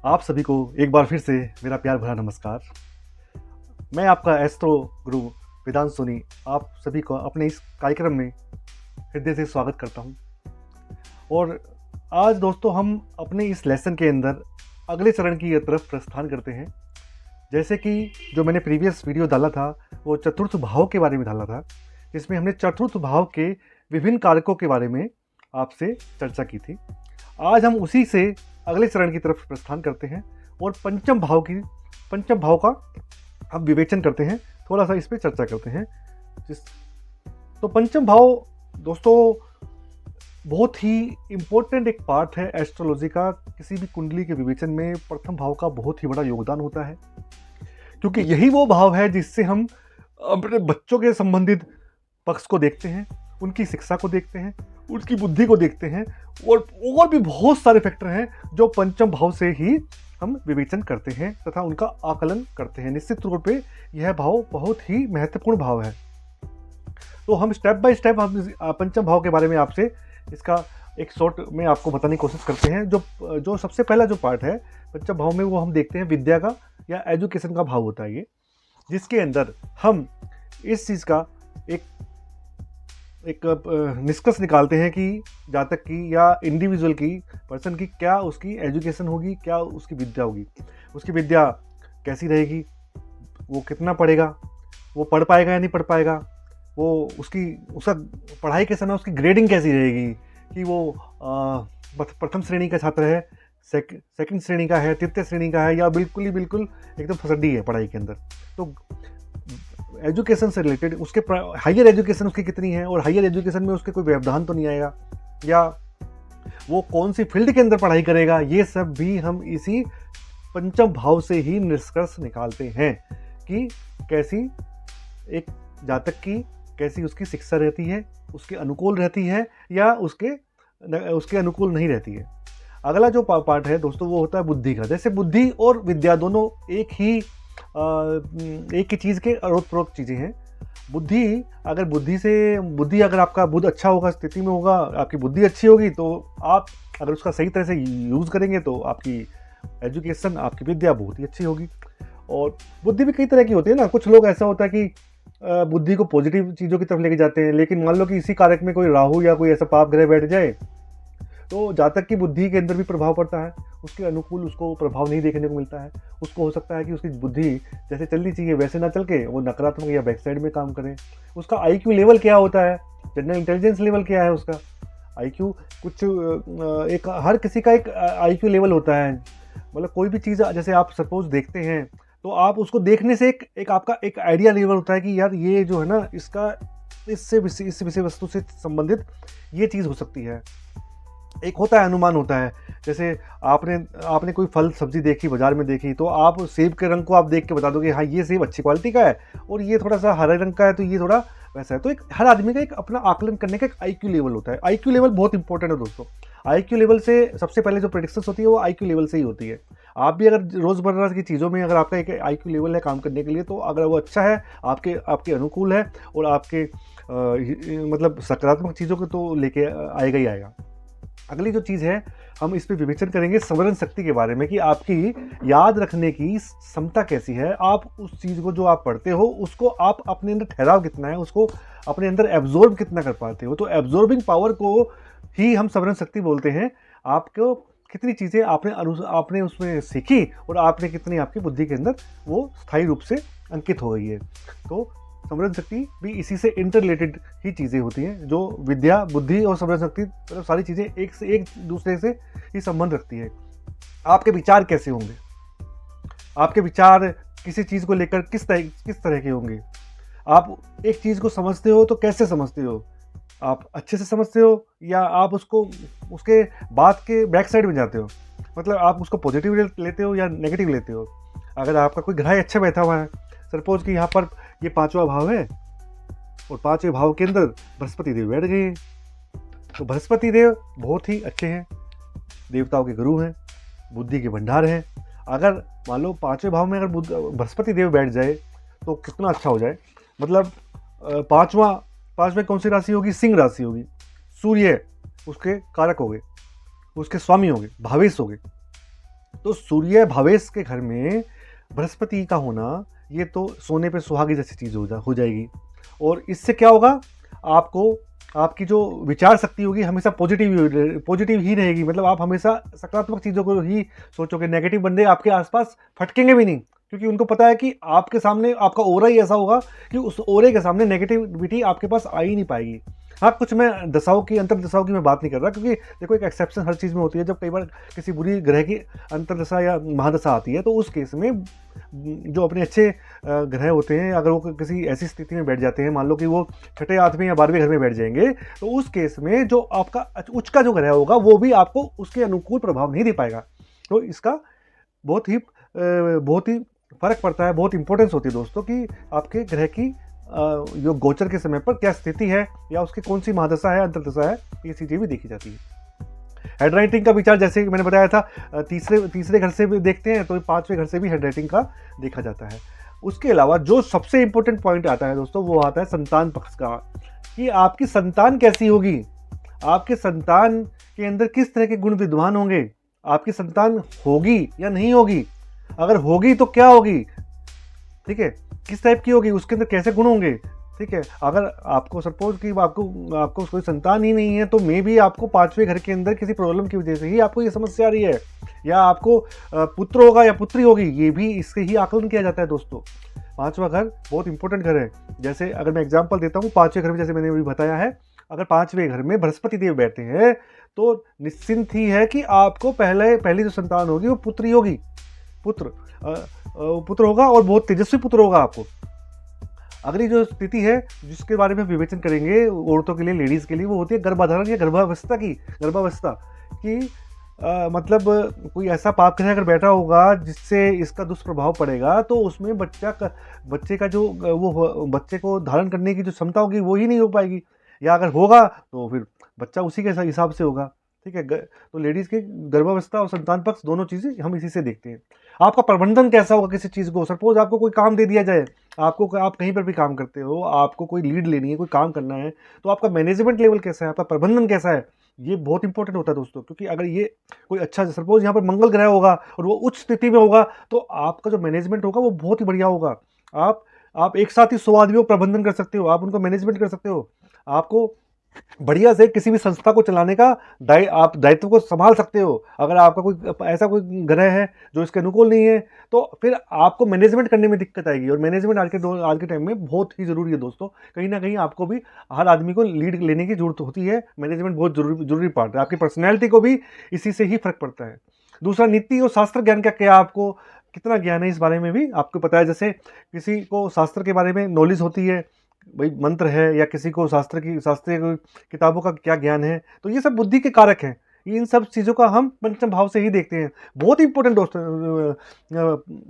आप सभी को एक बार फिर से मेरा प्यार भरा नमस्कार। मैं आपका एस्ट्रो गुरु वेदांत सोनी आप सभी को अपने इस कार्यक्रम में हृदय से स्वागत करता हूं। और आज दोस्तों हम अपने इस लेसन के अंदर अगले चरण की तरफ प्रस्थान करते हैं। जैसे कि जो मैंने प्रीवियस वीडियो डाला था वो चतुर्थ भाव के बारे में डाला था, जिसमें हमने चतुर्थ भाव के विभिन्न कारकों के बारे में आपसे चर्चा की थी। आज हम उसी से अगले चरण की तरफ प्रस्थान करते हैं और पंचम भाव का हम विवेचन करते हैं, थोड़ा सा इस पर चर्चा करते हैं। तो पंचम भाव दोस्तों बहुत ही इम्पोर्टेंट एक पार्ट है एस्ट्रोलॉजी का। किसी भी कुंडली के विवेचन में प्रथम भाव का बहुत ही बड़ा योगदान होता है, क्योंकि यही वो भाव है जिससे हम अपने बच्चों के संबंधित पक्ष को देखते हैं, उनकी शिक्षा को देखते हैं, उनकी बुद्धि को देखते हैं और भी बहुत सारे फैक्टर हैं जो पंचम भाव से ही हम विवेचन करते हैं तथा उनका आकलन करते हैं। निश्चित तौर पे यह भाव बहुत ही महत्वपूर्ण भाव है। तो हम स्टेप बाय स्टेप हम पंचम भाव के बारे में आपसे इसका एक शॉर्ट में आपको बताने की कोशिश करते हैं। जो सबसे पहला जो पार्ट है पंचम भाव में, वो हम देखते हैं विद्या का या एजुकेशन का भाव होता है ये, जिसके अंदर हम इस चीज़ का एक निष्कर्ष निकालते हैं कि जातक की या इंडिविजुअल की पर्सन की क्या उसकी एजुकेशन होगी, क्या उसकी विद्या होगी, उसकी विद्या कैसी रहेगी, वो कितना पढ़ेगा, वो पढ़ पाएगा या नहीं पढ़ पाएगा, वो उसका पढ़ाई के समय उसकी ग्रेडिंग कैसी रहेगी, कि वो प्रथम श्रेणी का छात्र है, सेकंड श्रेणी का है, तृतीय श्रेणी का है, या बिल्कुल एकदम फसड्डी है पढ़ाई के अंदर। तो एजुकेशन से रिलेटेड उसके हायर एजुकेशन उसकी कितनी है और हायर एजुकेशन में उसके कोई व्यवधान तो नहीं आएगा, या वो कौन सी फील्ड के अंदर पढ़ाई करेगा, ये सब भी हम इसी पंचम भाव से ही निष्कर्ष निकालते हैं कि कैसी एक जातक की कैसी उसकी शिक्षा रहती है, उसके अनुकूल रहती है या उसके अनुकूल नहीं रहती है। अगला जो पार्ट है दोस्तों वो होता है बुद्धि का। जैसे बुद्धि और विद्या दोनों एक ही चीज़ के अरोध परोक्त चीज़ें हैं। बुद्धि अगर आपका बुद्ध अच्छा होगा, स्थिति में होगा, आपकी बुद्धि अच्छी होगी, तो आप अगर उसका सही तरह से यूज़ करेंगे तो आपकी एजुकेशन, आपकी विद्या बहुत ही अच्छी होगी। और बुद्धि भी कई तरह की होती है ना। कुछ लोग ऐसा होता है कि बुद्धि को पॉजिटिव चीज़ों की तरफ लेके जाते हैं, लेकिन मान लो कि इसी कारक में कोई राहु या कोई ऐसा पाप ग्रह बैठ जाए तो जातक की बुद्धि के अंदर भी प्रभाव पड़ता है, उसके अनुकूल उसको प्रभाव नहीं देखने को मिलता है। उसको हो सकता है कि उसकी बुद्धि जैसे चलनी चाहिए वैसे ना चल के वो नकारात्मक या बैक साइड में काम करे। उसका आईक्यू लेवल क्या होता है, जनरल इंटेलिजेंस लेवल क्या है उसका आईक्यू, कुछ एक हर किसी का एक आईक्यू लेवल होता है। मतलब कोई भी चीज़ जैसे आप सपोज देखते हैं तो आप उसको देखने से एक आपका एक आइडिया लेवल होता है कि यार ये जो है ना इसका इस विषय वस्तु से संबंधित ये चीज़ हो सकती है। एक होता है अनुमान होता है। जैसे आपने कोई फल सब्जी देखी, बाजार में देखी, तो आप सेब के रंग को आप देख के बता दोगे हाँ ये सेब अच्छी क्वालिटी का है और ये थोड़ा सा हरे रंग का है तो ये थोड़ा वैसा है। तो एक हर आदमी का एक अपना आकलन करने का एक आईक्यू लेवल होता है। आईक्यू लेवल बहुत इंपॉर्टेंट है दोस्तों। आईक्यू लेवल से सबसे पहले जो प्रेडिक्शंस होती है वो आईक्यू लेवल से ही होती है। आप भी अगर रोज़मर्रा की चीज़ों में अगर आपका एक आईक्यू लेवल है काम करने के लिए, तो अगर वो अच्छा है, आपके अनुकूल है और आपके मतलब सकारात्मक चीज़ों को तो लेके आएगा ही आएगा। अगली जो चीज़ है हम इस पर विवेचन करेंगे स्मरण शक्ति के बारे में, कि आपकी याद रखने की क्षमता कैसी है। आप उस चीज़ को जो आप पढ़ते हो उसको आप अपने अंदर ठहराव कितना है, उसको अपने अंदर एब्जॉर्ब कितना कर पाते हो। तो एब्जॉर्बिंग पावर को ही हम स्मरण शक्ति बोलते हैं। आपको कितनी चीज़ें आपने उसमें सीखी और आपने कितनी आपकी बुद्धि के अंदर वो स्थायी रूप से अंकित हो गई है। तो स्मरण शक्ति भी इसी से इंटर रिलेटेड ही चीज़ें होती हैं। जो विद्या, बुद्धि और स्मरण शक्ति मतलब सारी चीज़ें एक दूसरे से ही संबंध रखती है। आपके विचार कैसे होंगे, आपके विचार किसी चीज़ को लेकर किस तरह के होंगे। आप एक चीज़ को समझते हो तो कैसे समझते हो, आप अच्छे से समझते हो या आप उसके बात के बैक साइड में जाते हो, मतलब आप उसको पॉजिटिव लेते हो या नेगेटिव लेते हो। अगर आपका कोई ग्रह अच्छा बैठा हुआ है, सपोज कि यहाँ पर ये पांचवा भाव है और पांचवें भाव के अंदर बृहस्पति देव बैठ गए हैं, तो बृहस्पति देव बहुत ही अच्छे हैं, देवताओं के गुरु हैं, बुद्धि के भंडार हैं। अगर मान लो पांचवें भाव में अगर बृहस्पति देव बैठ जाए तो कितना अच्छा हो जाए। मतलब पांचवें कौन सी राशि होगी, सिंह राशि होगी। सूर्य उसके कारक हो गए, उसके स्वामी हो गए, भावेश हो गए। तो सूर्य भावेश के घर में बृहस्पति का होना, ये तो सोने पे सुहागे जैसी चीज़ हो जाएगी। और इससे क्या होगा, आपको आपकी जो विचार शक्ति होगी हमेशा पॉजिटिव ही रहेगी। मतलब आप हमेशा सकारात्मक चीज़ों को ही सोचोगे। नेगेटिव बंदे आपके आसपास फटकेंगे भी नहीं, क्योंकि उनको पता है कि आपके सामने आपका ओरा ही ऐसा होगा कि उस ओरे के सामने नेगेटिविटी आपके पास आ ही नहीं पाएगी। हाँ, कुछ मैं दशाओं की, अंतर दशाओं की मैं बात नहीं कर रहा, क्योंकि देखो एक एक्सेप्शन हर चीज़ में होती है। जब कई बार किसी बुरी ग्रह की अंतर्दशा या महादशा आती है, तो उस केस में जो अपने अच्छे ग्रह होते हैं, अगर वो किसी ऐसी स्थिति में बैठ जाते हैं, मान लो कि वो छठे 8वें या 12वें घर में बैठ जाएंगे, तो उस केस में जो आपका उच्च का जो ग्रह होगा वो भी आपको उसके अनुकूल प्रभाव नहीं दे पाएगा। तो इसका बहुत ही फर्क पड़ता है, बहुत इंपॉर्टेंस होती है दोस्तों कि आपके ग्रह की जो गोचर के समय पर क्या स्थिति है या उसकी कौन सी महादशा है, अंतर्दशा है, ये चीज़ें भी देखी जाती है। हेड राइटिंग का विचार जैसे मैंने बताया था, तीसरे घर से भी देखते हैं, तो 5वें घर से भी हेड राइटिंग का देखा जाता है। उसके अलावा जो सबसे इंपॉर्टेंट पॉइंट आता है दोस्तों, वो आता है संतान पक्ष का, कि आपकी संतान कैसी होगी, आपके संतान के अंदर किस तरह के गुण विद्वान होंगे, आपकी संतान होगी या नहीं होगी, अगर होगी तो क्या होगी, ठीक है, किस टाइप की होगी, उसके अंदर कैसे गुण होंगे, ठीक है। अगर आपको सपोज कि आपको कोई संतान ही नहीं है, तो मे भी आपको 5वें घर के अंदर किसी प्रॉब्लम की वजह से ही आपको ये समस्या आ रही है, या आपको पुत्र होगा या पुत्री होगी, ये भी इससे ही आकलन किया जाता है दोस्तों। 5वां घर बहुत इंपॉर्टेंट घर है। जैसे अगर मैं एग्जाम्पल देता हूँ, 5वें घर में जैसे मैंने अभी बताया है, अगर 5वें घर में बृहस्पति देव बैठे हैं, तो निश्चिंत ही है कि आपको पहली जो संतान होगी वो पुत्री होगी, पुत्र होगा, और बहुत तेजस्वी पुत्र होगा आपको। अगली जो स्थिति है जिसके बारे में विवेचन करेंगे औरतों के लिए, लेडीज़ के लिए, वो होती है गर्भाधारण या गर्भावस्था की मतलब कोई ऐसा पाप ग्रह अगर बैठा होगा जिससे इसका दुष्प्रभाव पड़ेगा, तो उसमें बच्चे को धारण करने की जो क्षमता होगी वो ही नहीं हो पाएगी, या अगर होगा तो फिर बच्चा उसी के हिसाब से होगा, ठीक है। तो लेडीज़ के गर्भावस्था और संतान पक्ष दोनों चीज़ें हम इसी से देखते हैं। आपका प्रबंधन कैसा होगा किसी चीज़ को, सपोज आपको कोई काम दे दिया जाए, आप कहीं पर भी काम करते हो, आपको कोई लीड लेनी है, कोई काम करना है, तो आपका मैनेजमेंट लेवल कैसा है, आपका प्रबंधन कैसा है, ये बहुत इंपॉर्टेंट होता है दोस्तों। क्योंकि अगर ये कोई अच्छा, सपोज यहाँ पर मंगल ग्रह होगा और वो उच्च स्थिति में होगा, तो आपका जो मैनेजमेंट होगा वो बहुत ही बढ़िया होगा। आप एक साथ ही 100 आदमियों को प्रबंधन कर सकते हो, आप उनको मैनेजमेंट कर सकते हो, आपको बढ़िया से किसी भी संस्था को चलाने का आप दायित्व को संभाल सकते हो। अगर आपका कोई ऐसा कोई ग्रह है जो इसके अनुकूल नहीं है, तो फिर आपको मैनेजमेंट करने में दिक्कत आएगी, और मैनेजमेंट आज के टाइम में बहुत ही ज़रूरी है दोस्तों। कहीं ना कहीं आपको भी, हर आदमी को लीड लेने की जरूरत होती है। मैनेजमेंट बहुत जरूरी पार्ट है, आपकी पर्सनैलिटी को भी इसी से ही फर्क पड़ता है। दूसरा, नीति और शास्त्र ज्ञान का क्या आपको कितना ज्ञान है, इस बारे में भी आपको पता है। जैसे किसी को शास्त्र के बारे में नॉलेज होती है, भाई मंत्र है, या किसी को शास्त्रीय किताबों का क्या ज्ञान है, तो ये सब बुद्धि के कारक हैं। इन सब चीज़ों का हम पंचम भाव से ही देखते हैं। बहुत इंपॉर्टेंट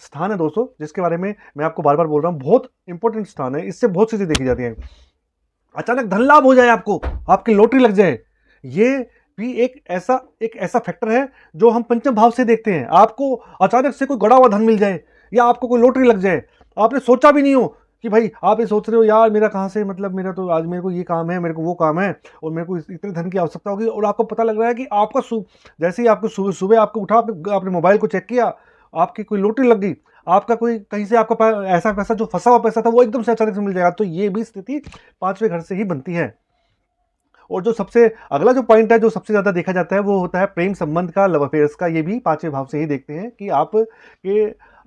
स्थान है दोस्तों, जिसके बारे में मैं आपको बार बार बोल रहा हूँ, बहुत इंपॉर्टेंट स्थान है। इससे बहुत चीज़ें देखी जाती हैं। अचानक धन लाभ हो जाए, आपकी लॉटरी लग जाए, ये भी एक ऐसा फैक्टर है जो हम पंचम भाव से देखते हैं। आपको अचानक से कोई गड़ा हुआ धन मिल जाए, या आपको कोई लॉटरी लग जाए, आपने सोचा भी नहीं हो कि भाई, आप ये सोच रहे हो यार मेरा कहाँ से, मतलब मेरा तो आज मेरे को ये काम है, मेरे को वो काम है, और मेरे को इतने धन की आवश्यकता होगी, और आपको पता लग रहा है कि आपका जैसे ही आपको सुबह आपको उठा, आपने मोबाइल को चेक किया, आपकी कोई लॉटरी लग गई, आपका कोई कहीं से आपका ऐसा पैसा जो फंसा हुआ पैसा था वो एकदम से अचानक से मिल जाएगा। तो ये भी स्थिति 5वें घर से ही बनती है। और जो सबसे अगला जो पॉइंट है, जो सबसे ज़्यादा देखा जाता है, वो होता है प्रेम संबंध का, लव अफेयर्स का। ये भी 5वें भाव से ही देखते हैं कि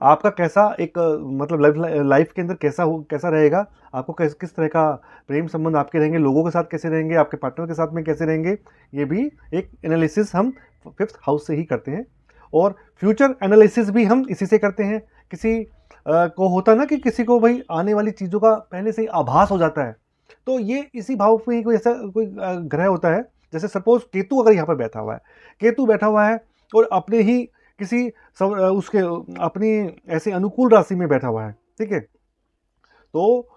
आपका कैसा एक मतलब लाइफ के अंदर कैसा रहेगा, आपको किस तरह का प्रेम संबंध आपके रहेंगे, लोगों के साथ कैसे रहेंगे, आपके पार्टनर के साथ में कैसे रहेंगे। ये भी एक एनालिसिस हम 5th हाउस से ही करते हैं। और फ्यूचर एनालिसिस भी हम इसी से करते हैं। किसी को होता ना कि किसी को भाई आने वाली चीज़ों का पहले से ही आभास हो जाता है, तो ये इसी भाव में ही कोई ऐसा कोई ग्रह होता है। जैसे सपोज केतु अगर यहाँ पर बैठा हुआ है और अपने ही किसी उसके अपनी ऐसे अनुकूल राशि में बैठा हुआ है, ठीक है, तो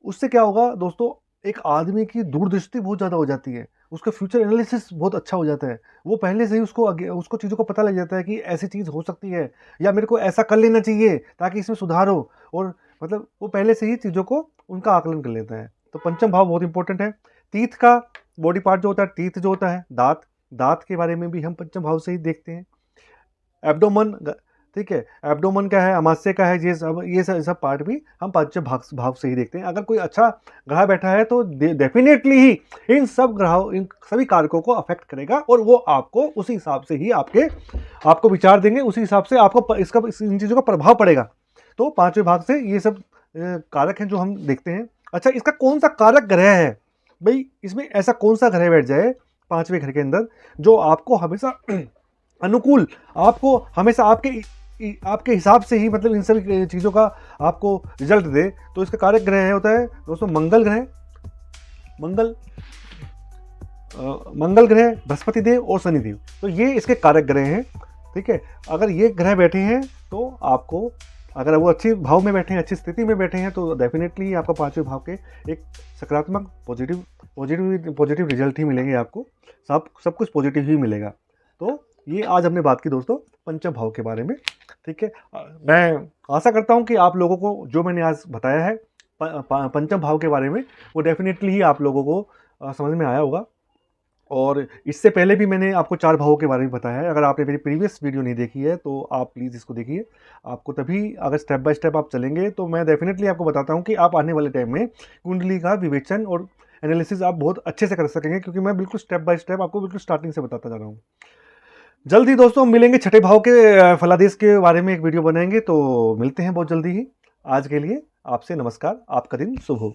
उससे क्या होगा दोस्तों, एक आदमी की दूरदृष्टि बहुत ज़्यादा हो जाती है, उसका फ्यूचर एनालिसिस बहुत अच्छा हो जाता है। वो पहले से ही उसको चीज़ों को पता लग जाता है कि ऐसी चीज़ हो सकती है, या मेरे को ऐसा कर लेना चाहिए ताकि इसमें सुधार हो, और मतलब वो पहले से ही चीज़ों को उनका आकलन कर लेता है। तो पंचम भाव बहुत इंपॉर्टेंट है। तीर्थ का बॉडी पार्ट जो होता है, तीर्थ जो होता है, दांत के बारे में भी हम पंचम भाव से ही देखते हैं। एब्डोमन, ठीक है, एब्डोमन का है, अमाशय का है, ये सब पार्ट भी हम पांचवें भाव से ही देखते हैं। अगर कोई अच्छा ग्रह बैठा है तो डेफिनेटली ही इन सब ग्रहों, इन सभी कारकों को अफेक्ट करेगा और वो आपको उसी हिसाब से ही आपको विचार देंगे, उसी हिसाब से आपको इन चीज़ों का प्रभाव पड़ेगा। तो पांचवें भाग से ये सब कारक हैं जो हम देखते हैं। अच्छा, इसका कौन सा कारक ग्रह है भाई, इसमें ऐसा कौन सा ग्रह बैठ जाए पांचवें घर के अंदर जो आपको हमेशा अनुकूल, आपको हमेशा आपके हिसाब से ही, मतलब इन सभी चीज़ों का आपको रिजल्ट दे। तो इसका कारक ग्रह होता है दोस्तों मंगल ग्रह, मंगल ग्रह, बृहस्पति देव और शनि देव। तो ये इसके कारक ग्रह हैं, ठीक है। अगर ये ग्रह बैठे हैं तो आपको, अगर वो अच्छे भाव में बैठे हैं, अच्छी स्थिति में बैठे हैं, तो डेफिनेटली आपको पांचवें भाव के एक सकारात्मक पॉजिटिव रिजल्ट ही मिलेंगे आपको, सब कुछ पॉजिटिव ही मिलेगा। तो ये आज हमने बात की दोस्तों पंचम भाव के बारे में, ठीक है। मैं आशा करता हूँ कि आप लोगों को जो मैंने आज बताया है पंचम भाव के बारे में, वो डेफिनेटली ही आप लोगों को समझ में आया होगा। और इससे पहले भी मैंने आपको 4 भावों के बारे में बताया है। अगर आपने मेरी प्रीवियस वीडियो नहीं देखी है तो आप प्लीज़ इसको देखिए। आपको तभी, अगर स्टेप बाय स्टेप आप चलेंगे तो मैं डेफिनेटली आपको बताता हूँ कि आप आने वाले टाइम में कुंडली का विवेचन और एनालिसिस आप बहुत अच्छे से कर सकेंगे, क्योंकि मैं बिल्कुल स्टेप बाय स्टेप आपको बिल्कुल स्टार्टिंग से बताता जा रहा हूँ। जल्द ही दोस्तों मिलेंगे, छठे भाव के फलादेश के बारे में एक वीडियो बनाएंगे, तो मिलते हैं बहुत जल्दी ही। आज के लिए आपसे नमस्कार, आपका दिन शुभ हो।